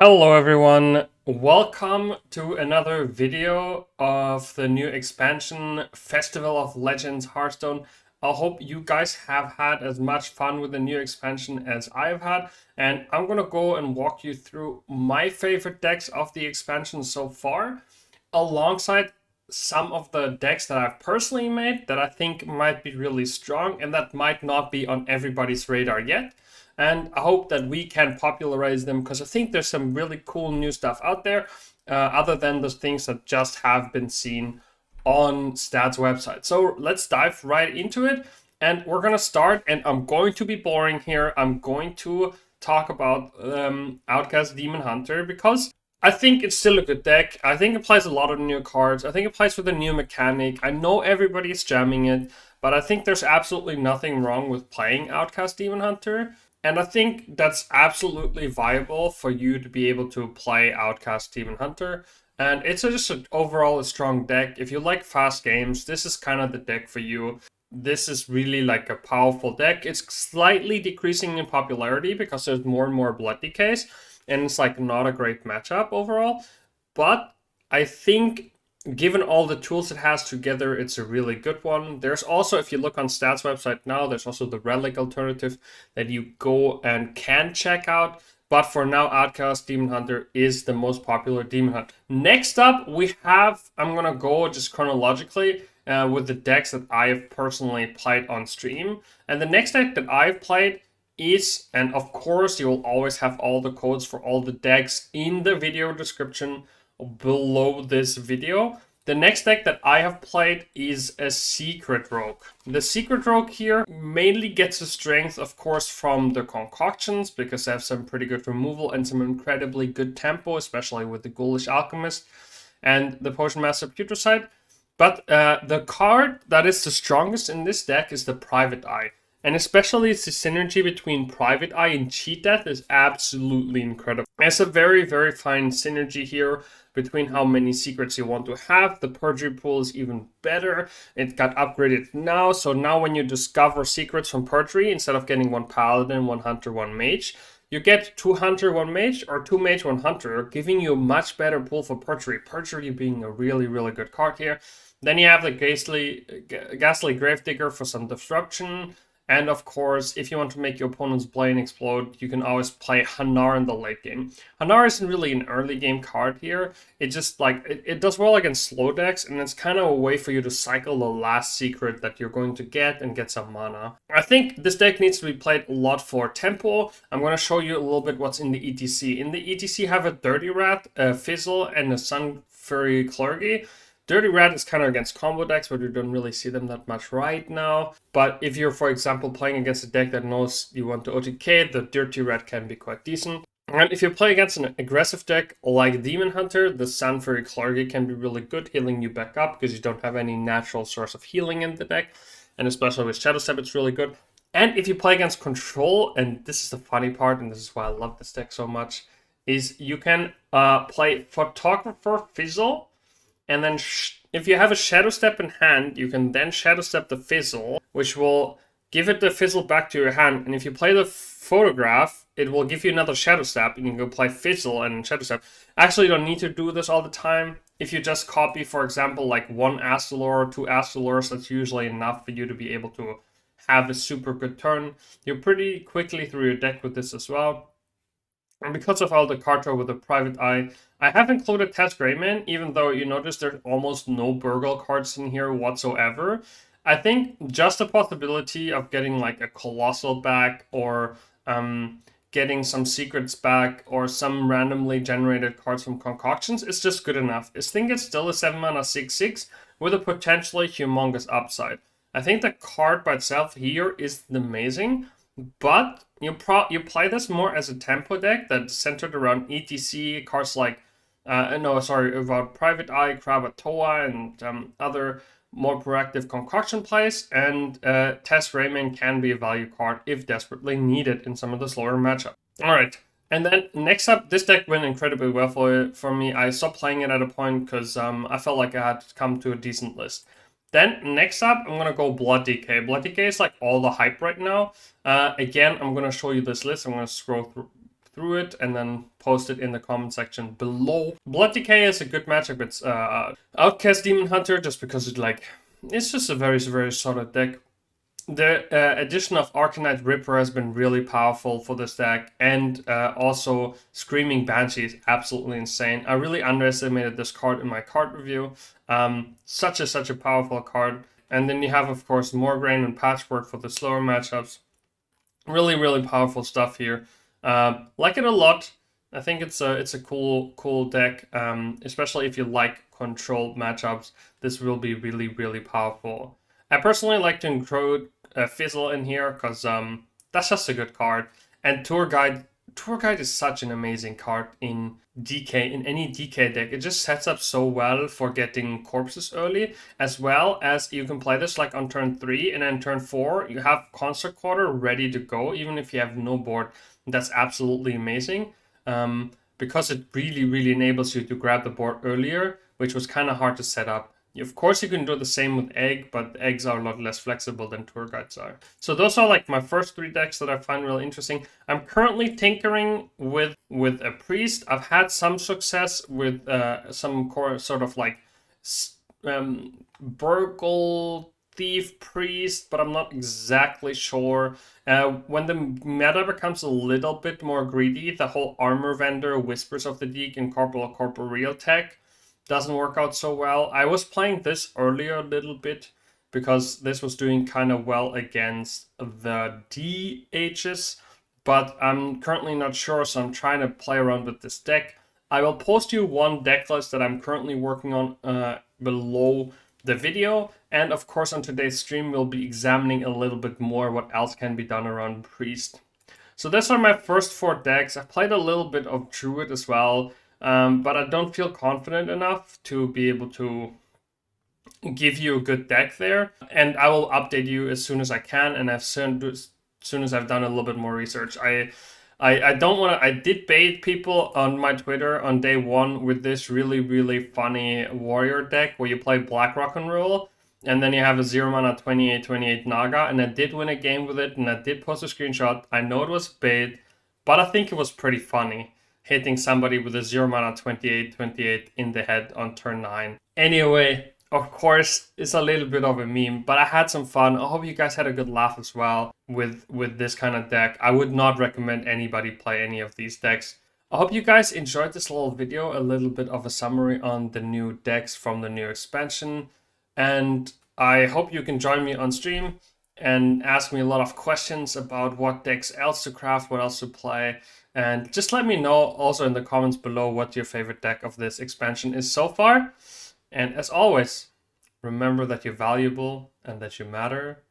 Hello everyone, welcome to another video of the new expansion Festival of Legends Hearthstone. I hope you guys have had as much fun with the new expansion as I've had, and I'm gonna go and walk you through my favorite decks of the expansion so far, alongside some of the decks that I've personally made that I think might be really strong and that might not be on everybody's radar yet. And I hope that we can popularize them because I think there's some really cool new stuff out there, other than the things that just have been seen on Stats website. So let's dive right into it. And we're going to start, and I'm going to be boring here. I'm going to talk about Outcast Demon Hunter because I think it's still a good deck. I think it plays a lot of new cards. I think it plays with a new mechanic. I know everybody's jamming it, but I think there's absolutely nothing wrong with playing Outcast Demon Hunter. And I think that's absolutely viable for you to be able to play Outcast Demon Hunter. And it's just overall a strong deck. If you like fast games, this is kind of the deck for you. This is really like a powerful deck. It's slightly decreasing in popularity because there's more and more Blood Decays, and it's like not a great matchup overall. But I think given all the tools it has together, it's a really good one. There's also, if you look on Stats website now, there's also the Relic alternative that you go and can check out. But for now, Outcast Demon Hunter is the most popular Demon Hunter. Next up, we have, I'm going to go just chronologically with the decks that I have personally played on stream. And the next deck that I've played is, and of course, you will always have all the codes for all the decks in the video description below this video. The next deck that I have played is a Secret Rogue. The Secret Rogue here mainly gets its strength, of course, from the concoctions, because they have some pretty good removal and some incredibly good tempo, especially with the Ghoulish Alchemist and the Potion Master Putricide. But the card that is the strongest in this deck is the Private Eye. And especially the synergy between Private Eye and Cheat Death is absolutely incredible. There's a very, very fine synergy here between how many secrets you want to have. The Perjury pool is even better. It got upgraded now. So now when you discover secrets from Perjury, instead of getting one Paladin, one Hunter, one Mage, you get 2 Hunter, 1 Mage, or 2 Mage, 1 Hunter, giving you a much better pool for Perjury. Perjury being a really, really good card here. Then you have the Ghastly Gravedigger for some disruption. And of course, if you want to make your opponent's Blade explode, you can always play Hanar in the late game. Hanar isn't really an early game card here. It just like, it does well against slow decks, and it's kind of a way for you to cycle the last secret that you're going to get and get some mana. I think this deck needs to be played a lot for tempo. I'm going to show you a little bit what's in the ETC. In the ETC have a Dirty Rat, a Fizzle, and a Sun Fury Clergy. Dirty Rat is kind of against combo decks, but you don't really see them that much right now. But if you're, for example, playing against a deck that knows you want to OTK, the Dirty Rat can be quite decent. And if you play against an aggressive deck like Demon Hunter, the Sun Fury Clergy can be really good, healing you back up because you don't have any natural source of healing in the deck. And especially with Shadow Step, it's really good. And if you play against Control, and this is the funny part, and this is why I love this deck so much, is you can play Photographer Fizzle. And then if you have a Shadow Step in hand, you can then Shadow Step the Fizzle, which will give it the Fizzle back to your hand. And if you play the Photograph, it will give you another Shadow Step, and you can go play Fizzle and Shadow Step. Actually, you don't need to do this all the time. If you just copy, for example, like 1 Astalor or 2 Astalors, that's usually enough for you to be able to have a super good turn. You're pretty quickly through your deck with this as well. And because of all the card draw with the Private Eye, I have included Test Greyman, even though you notice there's almost no Burgle cards in here whatsoever. I think just the possibility of getting like a Colossal back, or getting some secrets back, or some randomly generated cards from concoctions is just good enough. I think it's still a 7 mana 6/6 with a potentially humongous upside. I think the card by itself here is amazing, but you play this more as a tempo deck that's centered around ETC cards like about Private Eye, Krakatoa, and other more proactive concoction plays. And Test Rayman can be a value card if desperately needed in some of the slower matchups. All right. And then next up, this deck went incredibly well for me. I stopped playing it at a point because I felt like I had come to a decent list. Then next up, I'm going to go Blood Decay. Blood Decay is like all the hype right now. Again, I'm going to show you this list. I'm going to scroll through through it and then post it in the comment section below. Blood Decay is a good matchup. It's Outcast Demon Hunter, just because it's just a very, very solid deck. The addition of Arcanite Ripper has been really powerful for this deck, and also Screaming Banshee is absolutely insane. I really underestimated this card in my card review. Such a powerful card. And then you have, of course, Morgraine and Patchwork for the slower matchups. Really powerful stuff here. Like it a lot. I think it's a cool deck, especially if you like controlled matchups. This will be really powerful. I personally like to include Fizzle in here because that's just a good card. And Tour Guide is such an amazing card in DK, in any DK deck. It just sets up so well for getting corpses early, as well as you can play this like on turn 3, and then turn 4 you have Concert Quarter ready to go, even if you have no board. That's absolutely amazing, because it really enables you to grab the board earlier, which was kind of hard to set up. Of course, you can do the same with Egg, but eggs are a lot less flexible than Tour Guides are. So those are like my first 3 decks that I find really interesting. I'm currently tinkering with a Priest. I've had some success with some sort of like Burgle Thief Priest, but I'm not exactly sure. When the meta becomes a little bit more greedy, the whole Armor Vendor, Whispers of the Deek, and Corporeal tech doesn't work out so well. I was playing this earlier a little bit because this was doing kind of well against the DHs, but I'm currently not sure, so I'm trying to play around with this deck. I will post you one deck list that I'm currently working on below the video, and of course on today's stream we'll be examining a little bit more what else can be done around Priest. So these are my first 4 decks. I played a little bit of Druid as well, but I don't feel confident enough to be able to give you a good deck there. And I will update you as soon as I can, and as soon as I've done a little bit more research. I don't want to. I did bait people on my Twitter on day 1 with this really funny warrior deck where you play Black Rock and Roll, and then you have a 0 mana 28/28 Naga, and I did win a game with it, and I did post a screenshot. I know it was bait, but I think it was pretty funny, hitting somebody with a 0 mana 28/28 in the head on turn 9. Anyway, of course, it's a little bit of a meme, but I had some fun. I hope you guys had a good laugh as well with this kind of deck. I would not recommend anybody play any of these decks. I hope you guys enjoyed this little video, a little bit of a summary on the new decks from the new expansion. And I hope you can join me on stream and ask me a lot of questions about what decks else to craft, what else to play. And just let me know also in the comments below what your favorite deck of this expansion is so far. And as always, remember that you're valuable and that you matter.